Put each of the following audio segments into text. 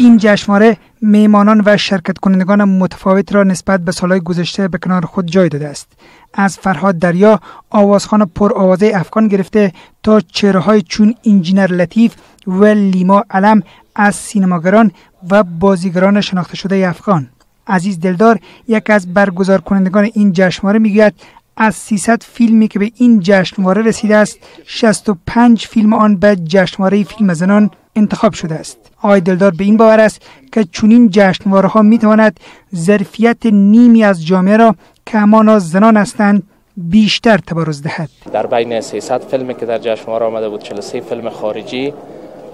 این جشنواره میهمانان و شرکت کنندگان متفاوت را نسبت به سالهای گذشته به کنار خود جای داده است. از فرهاد دریا، آوازخوان پرآوازه افغان گرفته تا چهره‌های چون انجینر لطیف و لیما علم از سینماگران و بازیگران شناخته شده افغان. عزیز دلدار، یک از برگزار کنندگان این جشنواره، میگوید از 300 فیلمی که به این جشنواره رسیده است، 65 فیلم آن به جشنواره فیلم زنان انتخاب شده است. آقای دلدار به این باور است که چنین جشنواره ها می تواند ظرفیت نیمی از جامعه را که همانا زنان هستند بیشتر تبرز دهد. در بین 300 فیلمی که در جشنواره آمده بود، 43 فیلم خارجی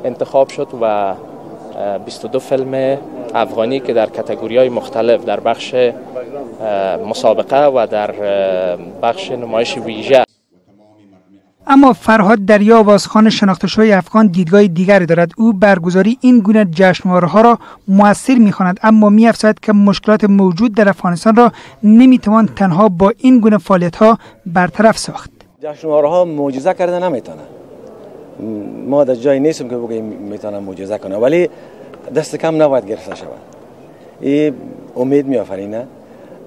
انتخاب شد و 22 فیلم افغانی که در کاتگوری‌های مختلف در بخش مسابقه و در بخش نمایش ویژه. اما فرهاد دریا، آوازخوان شناخته شده افغان، دیدگاه دیگری دارد. او برگزاری این گونه جشنواره ها را موثر می‌خواند، اما می‌افزاید که مشکلات موجود در افغانستان را نمی‌توان تنها با این گونه فعالیت‌ها برطرف ساخت. جشنواره ها معجزه کرده نمیتونه. ما در جای نیستیم که بگیم میتونه معجزه کنه، ولی دست کم نباید گرفته شود. این امید می‌آفرینه،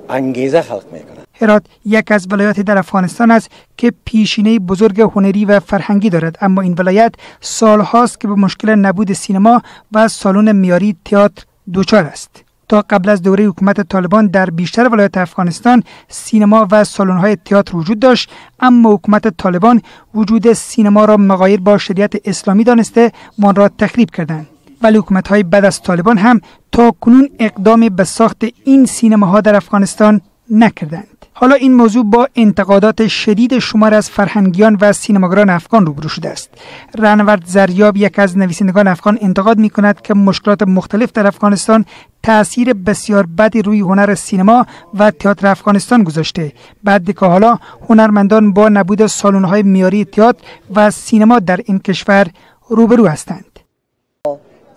انگیزه خلق میکنه. هرات یک از ولایات در افغانستان است که پیشینه بزرگ هنری و فرهنگی دارد، اما این ولایت سالهاست که به مشکل نبود سینما و سالن معیاری تئاتر دچار است. تا قبل از دوره حکومت طالبان در بیشتر ولایات افغانستان سینما و سالن‌های تئاتر وجود داشت، اما حکومت طالبان وجود سینما را مغایر با شریعت اسلامی دانسته و آن را تخریب کردند. ولی حکومت‌های بعد از طالبان هم تا کنون اقدام به ساخت این سینماها در افغانستان نکردند. حالا این موضوع با انتقادات شدید شمار از فرهنگیان و سینماگران افغان روبرو شده است. رنورد زریاب، یک از نویسندگان افغان، انتقاد می‌کند که مشکلات مختلف در افغانستان تأثیر بسیار بدی روی هنر سینما و تئاتر افغانستان گذاشته، بعد که حالا هنرمندان با نبود سالن‌های معیاری تئاتر و سینما در این کشور روبرو هستند.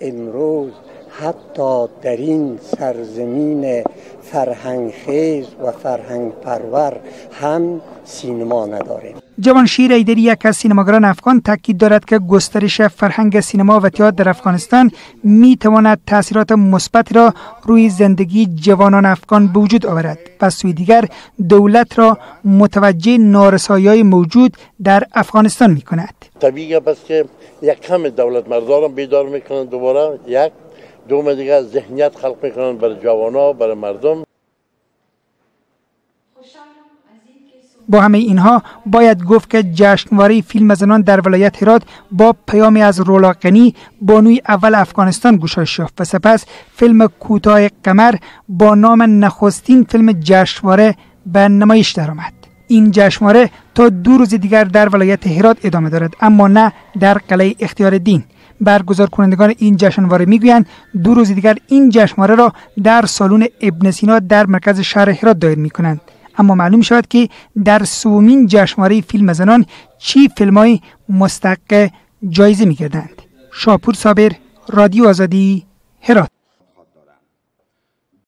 امروز حتی در این سرزمین فرهنگ خیز و فرهنگ پرور هم سینما نداریم. جوانشیر ایدری، یک از سینماگران افغان، تاکید دارد که گسترش فرهنگ سینما و تئاتر در افغانستان می تواند تاثیرات مثبتی را روی زندگی جوانان افغان به وجود آورد و سوی دیگر دولت را متوجه نارسایی‌های موجود در افغانستان می کند. طبیعیه بس که یک کم دولت مردان بیدار میکنن، دوباره یک دوم دیگه ذهنیت خلق میکنن برای جوانا، برای مردم. با همه اینها باید گفت که جشنواره فیلم زنان در ولایت هرات با پیامی از رولا غنی، بانوی اول افغانستان، گشایش یافت و سپس فیلم کوتاه قمر با نام نخستین فیلم جشنواره به نمایش درآمد. این جشنواره تا 2 روز دیگر در ولایت هرات ادامه دارد، اما نه در قلعه اختیارالدین. برگزار کنندگان این جشنواره میگویند 2 روز دیگر این جشنواره را در سالن ابن سینا در مرکز شهر هرات دایر میکنند. اما معلوم شود که در 3مین جشنواره فیلم زنان چی فیلم‌های مستحق جایزه می‌گردند. شاپور صابر، رادیو آزادی، هرات.